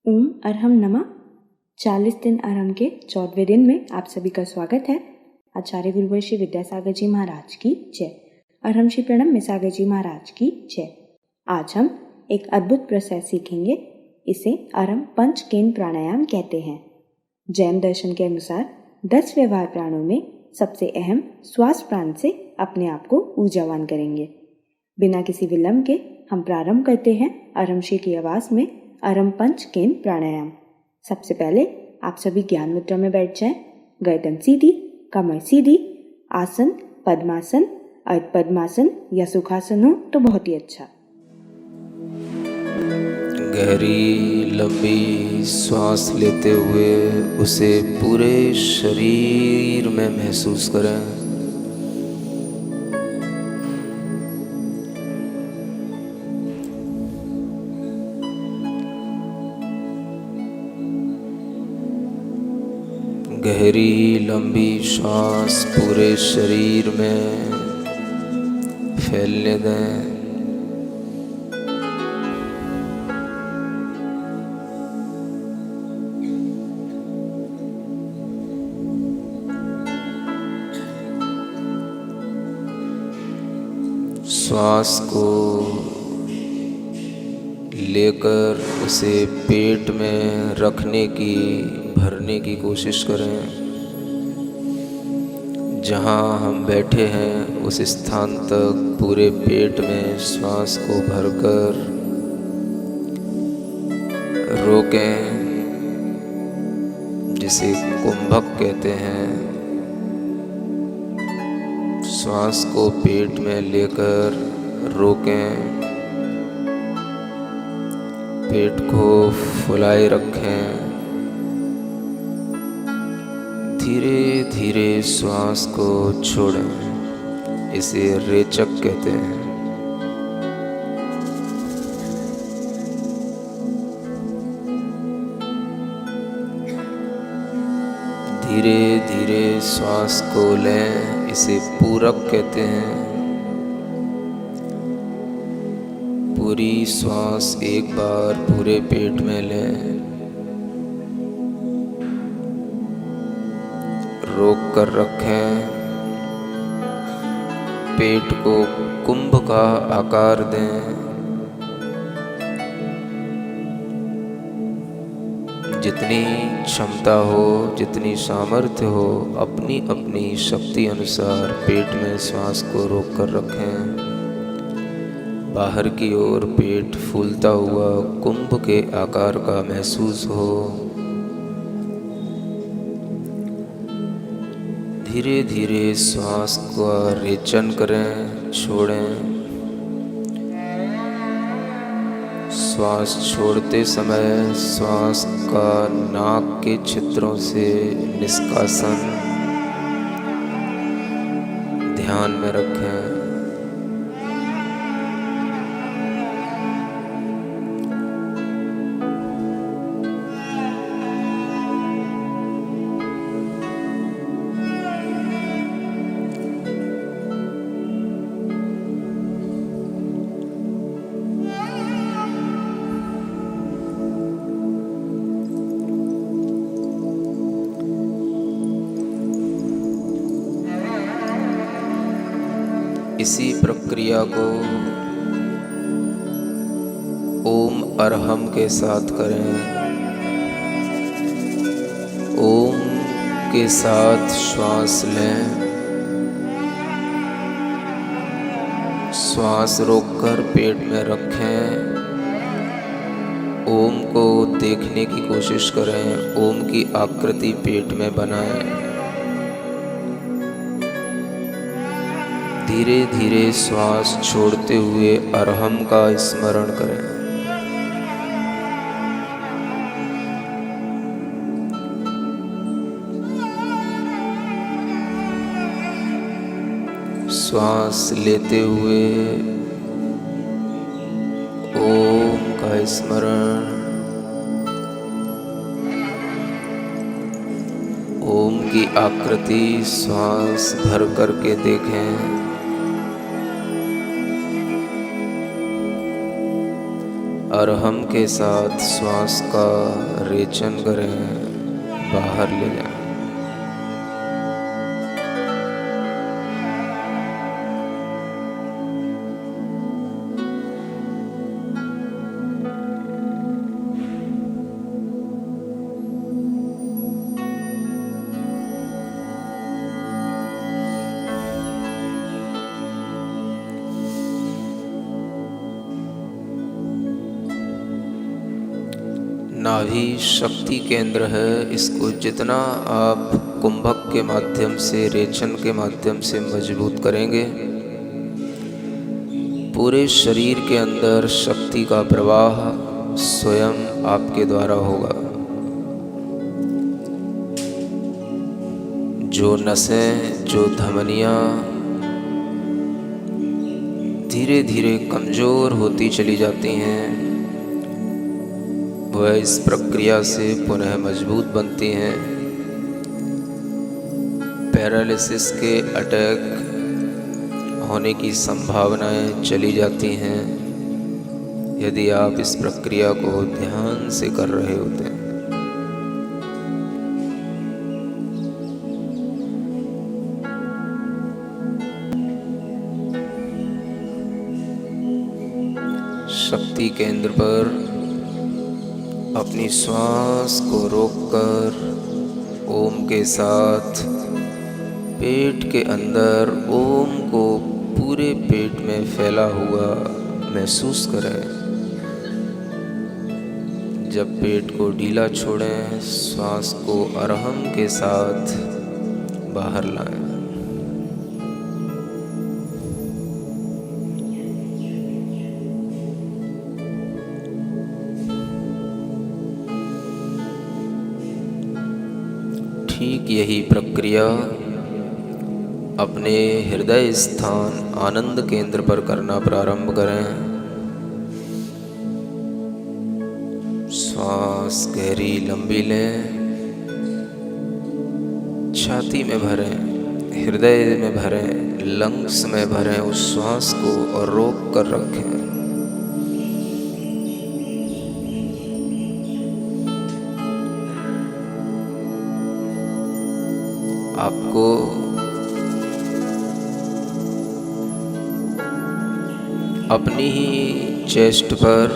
ओम अरहम नमः। 40 दिन अरहम के 14वें दिन में आप सभी का स्वागत है। आचार्य गुरुवर श्री विद्यासागर जी महाराज की जय। अरहम श्री प्रणम मिसागर जी महाराज की जय। आज हम एक अद्भुत प्रोसेस सीखेंगे। इसे अरहम पंच केंद्र प्राणायाम कहते हैं। जैन दर्शन के अनुसार 10 व्यवहार प्राणों में सबसे अहम श्वास प्राण से अपने आप को ऊर्जावान करेंगे। बिना किसी विलंब के हम प्रारंभ करते हैं अरहम श्री की आवाज में अरहम पंच केंद्र प्राणायाम। सबसे पहले आप सभी ज्ञान मुद्रा में बैठ जाएं। गर्दन सीधी, कमर सीधी। आसन पद्मासन, अर्ध पद्मासन या सुखासन हो तो बहुत ही अच्छा। गहरी लंबी सांस लेते हुए उसे पूरे शरीर में महसूस करें। गहरी लंबी सांस पूरे शरीर में फैलने दें। श्वास को लेकर उसे पेट में रखने की, भरने की कोशिश करें। जहाँ हम बैठे हैं उस स्थान तक पूरे पेट में श्वास को भरकर रोकें, जिसे कुंभक कहते हैं। श्वास को पेट में लेकर रोकें, पेट को फुलाए रखें। धीरे धीरे श्वास को छोड़ें, इसे रेचक कहते हैं। धीरे धीरे श्वास को लें, इसे पूरक कहते हैं। पूरी श्वास एक बार पूरे पेट में लें, रोक कर रखें। पेट को कुंभ का आकार दें। जितनी क्षमता हो, जितनी सामर्थ्य हो, अपनी अपनी शक्ति अनुसार पेट में श्वास को रोक कर रखें। बाहर की ओर पेट फूलता हुआ कुंभ के आकार का महसूस हो। धीरे धीरे श्वास का रेचन करें, छोड़ें। श्वास छोड़ते समय श्वास का नाक के छिद्रों से निष्कासन ध्यान में रखें। इसी प्रक्रिया को ओम अरहम के साथ करें। ओम के साथ श्वास लें, श्वास रोककर पेट में रखें। ओम को देखने की कोशिश करें, ओम की आकृति पेट में बनाएं। धीरे धीरे श्वास छोड़ते हुए अरहम का स्मरण करें। श्वास लेते हुए ओम का स्मरण। ओम की आकृति श्वास भर करके देखें। अरहम के साथ श्वास का रेचन करें, बाहर ले जाएं। नाभि शक्ति केंद्र है। इसको जितना आप कुंभक के माध्यम से, रेचन के माध्यम से मजबूत करेंगे, पूरे शरीर के अंदर शक्ति का प्रवाह स्वयं आपके द्वारा होगा। जो नसें, जो धमनियाँ धीरे धीरे कमज़ोर होती चली जाती हैं, वह इस प्रक्रिया से पुनः मजबूत बनती हैं। पैरालिसिस के अटैक होने की संभावनाएं चली जाती हैं यदि आप इस प्रक्रिया को ध्यान से कर रहे होते हैं। शक्ति केंद्र पर अपनी श्वास को रोककर ओम के साथ पेट के अंदर ओम को पूरे पेट में फैला हुआ महसूस करें। जब पेट को ढीला छोड़ें, श्वास को अरहम के साथ बाहर लाएं। ठीक यही प्रक्रिया अपने हृदय स्थान आनंद केंद्र पर करना प्रारंभ करें। श्वास गहरी लंबी लें, छाती में भरें, हृदय में भरें, लंग्स में भरें उस श्वास को और रोक कर रखें। आपको अपनी ही चेस्ट पर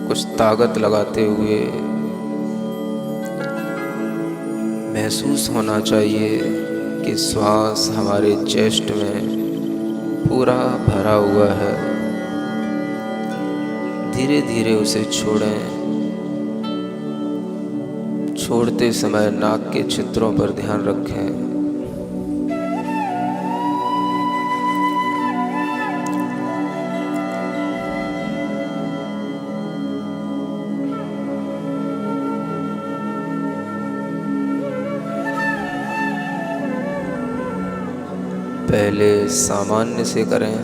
कुछ ताकत लगाते हुए महसूस होना चाहिए कि श्वास हमारे चेस्ट में पूरा भरा हुआ है। धीरे धीरे उसे छोड़ें। छोड़ते समय नाक के छिद्रों पर ध्यान रखें। पहले सामान्य से करें,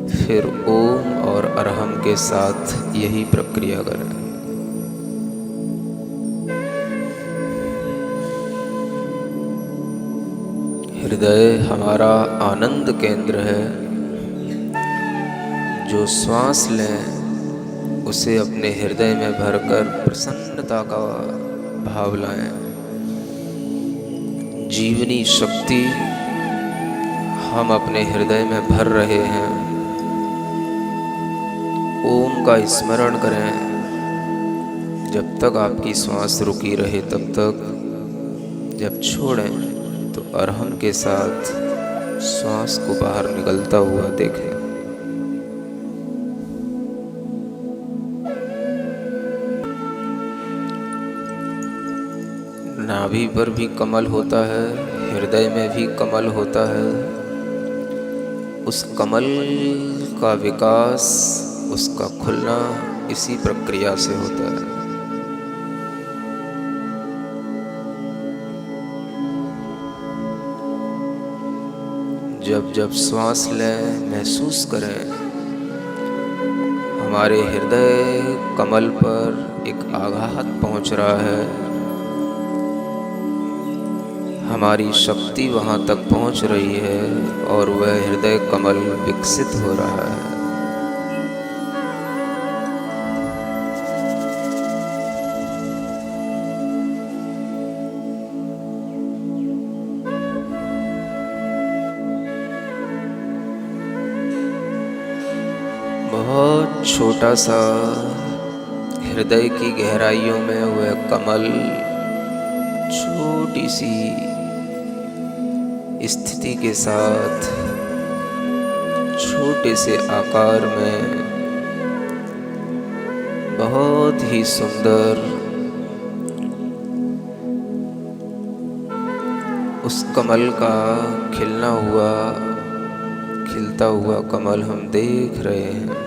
फिर ओम और अरहम के साथ यही प्रक्रिया करें। हृदय हमारा आनंद केंद्र है। जो श्वास लें उसे अपने हृदय में भरकर प्रसन्नता का भाव लाएं। जीवनी शक्ति हम अपने हृदय में भर रहे हैं। ओम का स्मरण करें। जब तक आपकी श्वास रुकी रहे तब तक। जब छोड़ें तो अरहम के साथ श्वास को बाहर निकलता हुआ देखें। नाभि पर भी कमल होता है, हृदय में भी कमल होता है। उस कमल का विकास, उसका खुलना इसी प्रक्रिया से होता है। जब जब श्वास लें महसूस करें हमारे हृदय कमल पर एक आघात पहुंच रहा है। हमारी शक्ति वहां तक पहुंच रही है और वह हृदय कमल विकसित हो रहा है। छोटा सा हृदय की गहराइयों में वह कमल छोटी सी स्थिति के साथ छोटे से आकार में बहुत ही सुंदर उस कमल का खिलता हुआ कमल हम देख रहे हैं।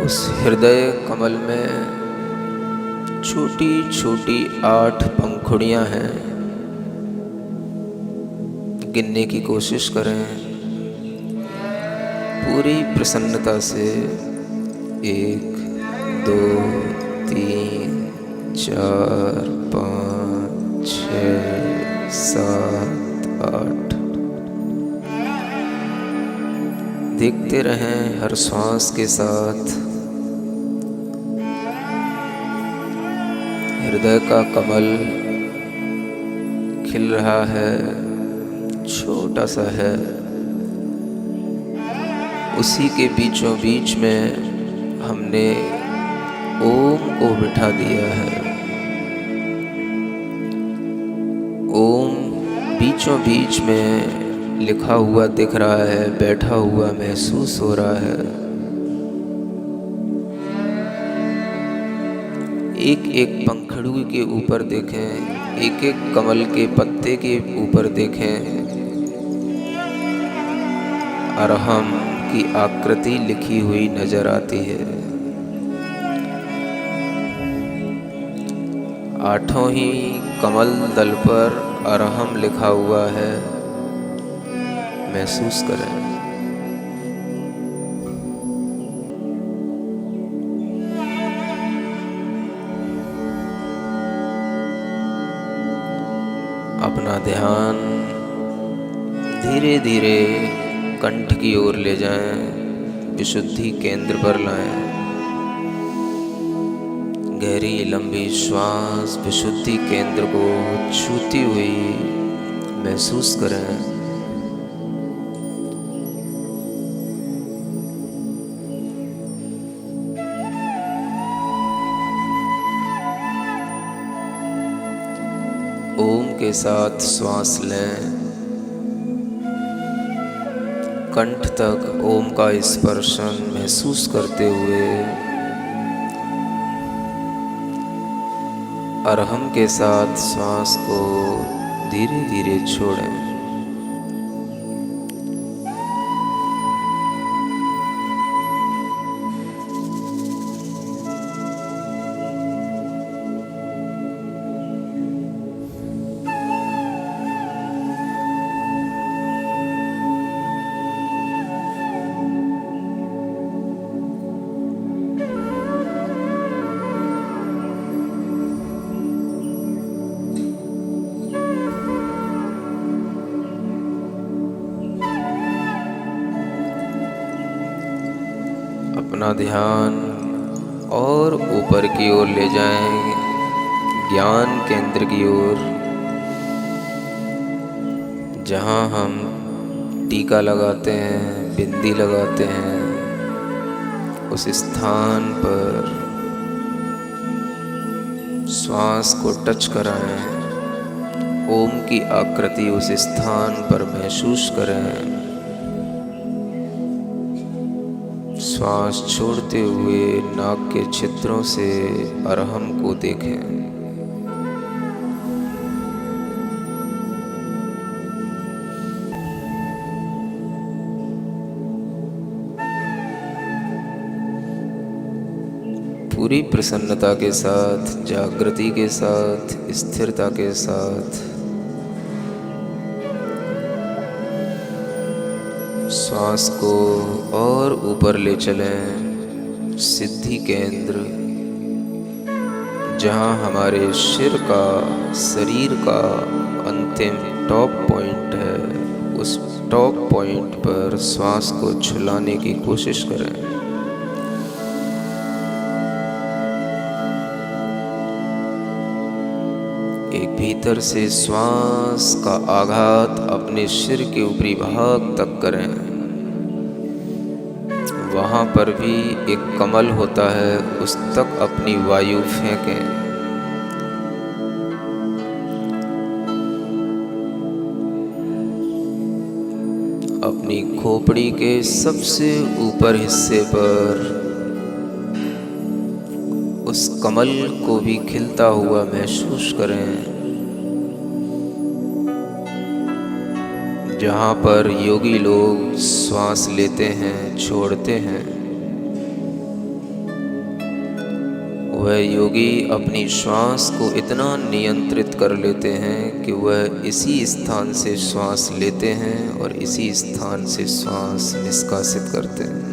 उस हृदय कमल में छोटी छोटी 8 पंखुड़ियां हैं। गिनने की कोशिश करें पूरी प्रसन्नता से। 1 2 3 4 5 6 7 8। देखते रहें हर श्वास के साथ हृदय का कमल खिल रहा है, छोटा सा है। उसी के बीचों बीच में हमने ओम को बिठा दिया है। ओम बीचों बीच में लिखा हुआ दिख रहा है, बैठा हुआ महसूस हो रहा है। एक एक पंखुड़ी के ऊपर देखें, एक एक कमल के पत्ते के ऊपर देखें। अरहम की आकृति लिखी हुई नजर आती है। 8 ही कमल दल पर अरहम लिखा हुआ है। महसूस करें। अपना ध्यान धीरे धीरे कंठ की ओर ले जाएं, विशुद्धि केंद्र पर लाएं। गहरी लंबी श्वास विशुद्धि केंद्र को छूती हुई महसूस करें। ओम के साथ श्वास लें। कंठ तक ओम का स्पर्शन महसूस करते हुए अरहम के साथ श्वास को धीरे धीरे छोड़ें। अपना ध्यान और ऊपर की ओर ले जाएं, ज्ञान केंद्र की ओर, जहाँ हम टीका लगाते हैं, बिंदी लगाते हैं। उस स्थान पर श्वास को टच कराएं। ओम की आकृति उस स्थान पर महसूस करें। श्वास छोड़ते हुए नाक के छिद्रों से अरहम को देखें। पूरी प्रसन्नता के साथ, जागृति के साथ, स्थिरता के साथ श्वास को और ऊपर ले चलें। सिद्धि केंद्र, जहाँ हमारे शरीर का अंतिम टॉप पॉइंट है, उस टॉप पॉइंट पर श्वास को छुलाने की कोशिश करें। एक भीतर से श्वास का आघात अपने सिर के ऊपरी भाग तक करें। वहाँ पर भी एक कमल होता है, उस तक अपनी वायु फेंकें। अपनी खोपड़ी के सबसे ऊपर हिस्से पर उस कमल को भी खिलता हुआ महसूस करें, जहाँ पर योगी लोग श्वास लेते हैं, छोड़ते हैं। वह योगी अपनी श्वास को इतना नियंत्रित कर लेते हैं कि वह इसी स्थान से श्वास लेते हैं और इसी स्थान से श्वास निष्कासित करते हैं।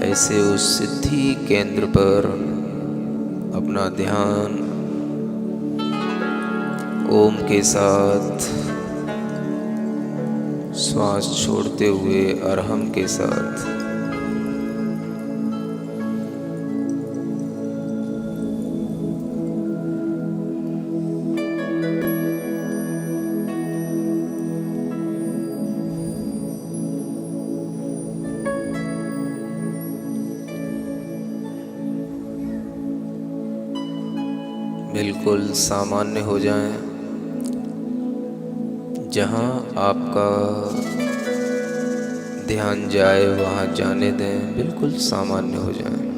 ऐसे उस सिद्धि केंद्र पर अपना ध्यान ओम के साथ, श्वास छोड़ते हुए अरहम के साथ। बिल्कुल सामान्य हो जाएं। जहाँ आपका ध्यान जाए वहाँ जाने दें, बिल्कुल सामान्य हो जाएं।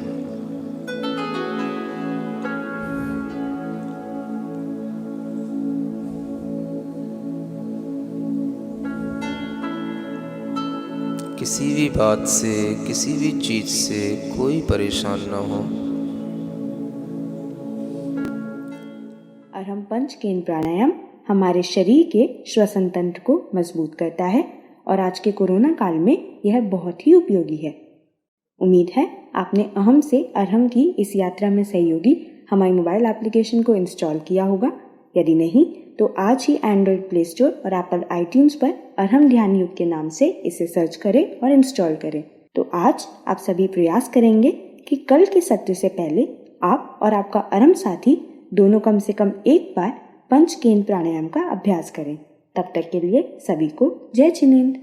किसी भी बात से, किसी भी चीज से कोई परेशान ना हो। अरहम पंच केंद्र प्राणायाम हमारे शरीर के श्वसन तंत्र को मजबूत करता है और आज के कोरोना काल में यह बहुत ही उपयोगी है। उम्मीद है आपने अहम से अरहम की इस यात्रा में सहयोगी हमारी मोबाइल एप्लीकेशन को इंस्टॉल किया होगा। यदि नहीं तो आज ही एंड्रॉयड प्ले स्टोर और एप्पल आईट्यून्स पर अरहम ध्यान योग के नाम से इसे सर्च करें और इंस्टॉल करें। तो आज आप सभी प्रयास करेंगे कि कल के सत्र से पहले आप और आपका अरहम साथी दोनों कम से कम एक बार पंच केंद्र प्राणायाम का अभ्यास करें। तब तक के लिए सभी को जय जिनेंद्र।